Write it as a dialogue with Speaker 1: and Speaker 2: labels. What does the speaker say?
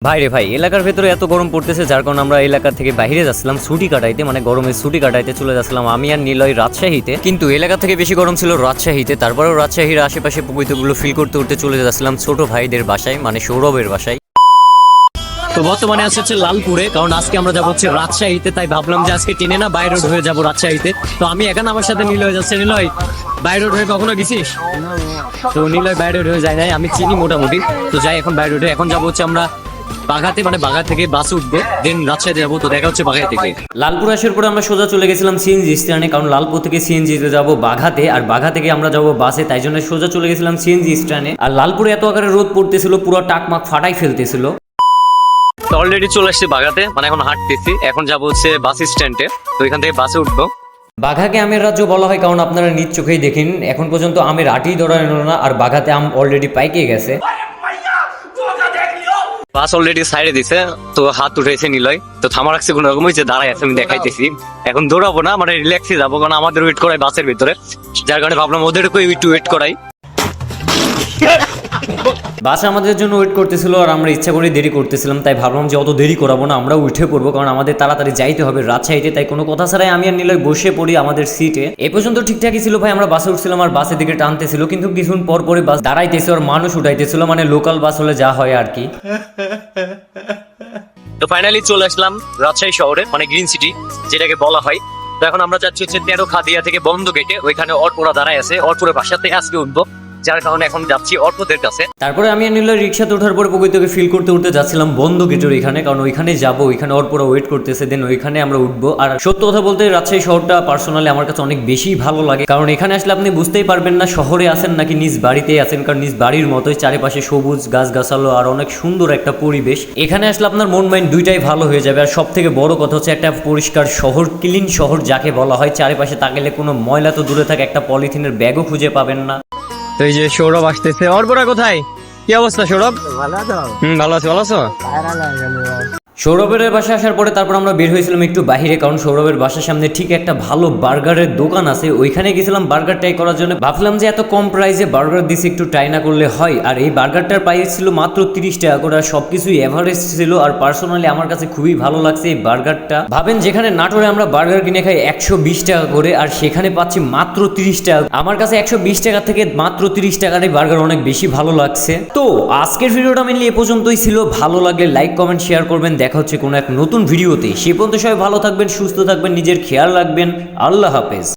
Speaker 1: ভাই রে ভাই, এলাকার ভেতরে এত গরম পড়তেছে যার কারণে আমরা এলাকা থেকে বাইরে যাচ্ছিলাম ছুটি কাটাইতে, মানে গরমের ছুটি কাটাইতে চলে যাচ্ছিলাম আমি আর নিলয় রাজশাহীতে। কিন্তু এলাকা থেকে বেশি গরম ছিল রাজশাহীতে। তারপরেও রাজশাহীর আশেপাশে প্রকৃতিগুলো ফিল করতে করতে চলে যাচ্ছিলাম ছোট ভাইদের বাসায়, মানে সৌরভের বাসায়। তো বর্তমানে আছে হচ্ছে লালপুরে, কারণ আজকে আমরা যাবো হচ্ছে রাজশাহীতে, তাই ভাবলাম যে আজকে টেনে না বাই রোড হয়ে যাবো রাজশাহীতে। তো আমি এখন আমার সাথে নিলয় যাচ্ছে। নিলয়, বাই রোড হয়ে কখনো গেছিস? তো নিলয় বাই রোড হয়ে যায় নাই, আমি চিনি মোটামুটি। তো যাই এখন বাই রোডে, এখন যাবো হচ্ছে আমরা বাঘাতে, মানে বাঘা থেকে বাসে উঠবো, দেন রাজশাহী যাবো। তো দেখা হচ্ছে বাঘা থেকে। লালপুর আসার পরে আমরা সোজা চলে গেছিলাম সিএনজি স্ট্যান্ডে, কারণ লালপুর থেকে সিএনজিতে যাবো বাঘাতে, আর বাঘা থেকে আমরা যাবো বাসে, তাই জন্য সোজা চলে গেছিলাম সিএনজি স্ট্যান্ডে। আর লালপুরে এত আকারে রোদ পড়তেছিল, পুরো টাকমাক ফাটাই ফেলতেছিল। তো অলরেডি চলে আসছি বাঘাতে, মানে এখন হাঁটতেছি। এখন যাবো হচ্ছে বাস স্ট্যান্ডে, তো এখান থেকে বাসে উঠবো। বাঘাকে আমের রাজ্য বলা হয় কারণ আপনারা নিজ চোখেই দেখেন এখন পর্যন্ত আমের আটিই ধরা এলো না, আর বাঘাতে আম অলরেডি পাইকে গেছে। বাস অলরেডি সাইডে দিছে, তো হাত উঠেছে নিলয়, তো থামা রাখছে কোনো রকম, যে দাঁড়াই আছে আমি দেখাইতেছি। এখন দৌড়াবো না, মানে রিল্যাক্সে যাবো, কারণ আমাদের ওয়েট করাই বাসের ভিতরে, যার কারণে ভাবলাম ওদেরকে একটু ওয়েট করাই। বাস আমাদের জন্য ওয়েট করতেছিল, আর আমরা ইচ্ছা করে দেরি করতেছিলাম, তাই ভাবলাম যে অত দেরি করাবো না, আমরা উঠে পড়বো, কারণ আমাদের তাড়াতাড়ি যাইতে হবে রাজশাহীতে। তাই কোনো কথা ছাড়াই আমি আর নিলয় বসে পড়ি আমাদের সিটে। এ পর্যন্ত ঠিকঠাকই ছিল ভাই, আমরা বাসে উঠছিলাম আর বাসের দিকে টানতেছিল, কিন্তু কিছুক্ষণ পর পরে বাস দাঁড়াইতেছে আর মানুষ উঠাইতেছিল, মানে লোকাল বাস হলে যা হয় আর কি। তো ফাইনালি চলে আসলাম রাজশাহী শহরে, মানে গ্রিন সিটি যেটাকে বলা হয়। তো এখন আমরা যাচ্ছি হচ্ছে 13 খাদিয়া থেকে বন্ধ গেটে, ওইখানে অটোরা দাঁড়ায় আছে, অটোর বাসাতে আজকে উঠবো, যার কারণে এখন যাচ্ছি অটোদের কাছে। তারপরে আমি নিলয় রিক্সাতে ওঠার পরে প্রকৃতকে ফিল করতে উঠতে যাচ্ছিলাম বন্ধ গেটের ওইখানে, কারণ ওইখানে যাবো, ওইখানে অটোরা ওয়েট করতেছে, দেন ওইখানে আমরা উঠবো। আর সত্য কথা বলতে রাজশাহী শহরটা পার্সোনালি আমার কাছে অনেক বেশি ভালো লাগে, কারণ এখানে আসলে আপনি বুঝতেই পারবেন না শহরে আছেন নাকি নিজ বাড়িতেই আছেন, কারণ নিজ বাড়ির মতোই চারিপাশে সবুজ গাছগাছালো আর অনেক সুন্দর একটা পরিবেশ। এখানে আসলে আপনার মন মাইন্ড দুইটাই ভালো হয়ে যাবে। আর সব থেকে বড় কথা হচ্ছে একটা পরিষ্কার শহর, ক্লিন শহর যাকে বলা হয়। চারিপাশে তাকালে কোনো ময়লা তো দূরে থাকে, একটা পলিথিনের ব্যাগও খুঁজে পাবেন না। তো এই যে সৌরভ আসতেছে। অর্পরা কোথায়? কি অবস্থা সৌরভ? ভালো আছো? ভালো আছো। ভালো আছো? সৌরভের বাসায় আসার পরে তারপর আমরা বের হয়েছিলাম একটু বাহিরে, কারণ সৌরভের বাসার সামনে ঠিক একটা ভালো বার্গারের দোকান আছে, ওইখানে গেছিলাম বার্গার ট্রাই করার জন্য। ভাবলাম যে এত কম প্রাইসে বার্গার দিছে, একটু ট্রাই না করলে হয়। আর এই বার্গারটার প্রাইস ছিল মাত্র 30 টাকা করে, আর সবকিছুই এভারেজ ছিল। আর পার্সোনালি আমার কাছে খুবই ভালো লাগছে এই বার্গারটা। ভাবেন যেখানে নাটোরে আমরা বার্গার কিনে খাই 120 টাকা করে, আর সেখানে পাচ্ছি মাত্র 30 টাকা। আমার কাছে 120 টাকা থেকে মাত্র 30 টাকার এই বার্গার অনেক বেশি ভালো লাগছে। তো আজকের ভিডিওটা মেনলি এ পর্যন্তই ছিল। ভালো লাগলে লাইক কমেন্ট শেয়ার করবেন। দেখা হচ্ছে কোনো এক নতুন ভিডিওতে। সে পর্যন্ত সবাই ভালো থাকবেন, সুস্থ থাকবেন, নিজের খেয়াল রাখবেন। আল্লাহ হাফেজ।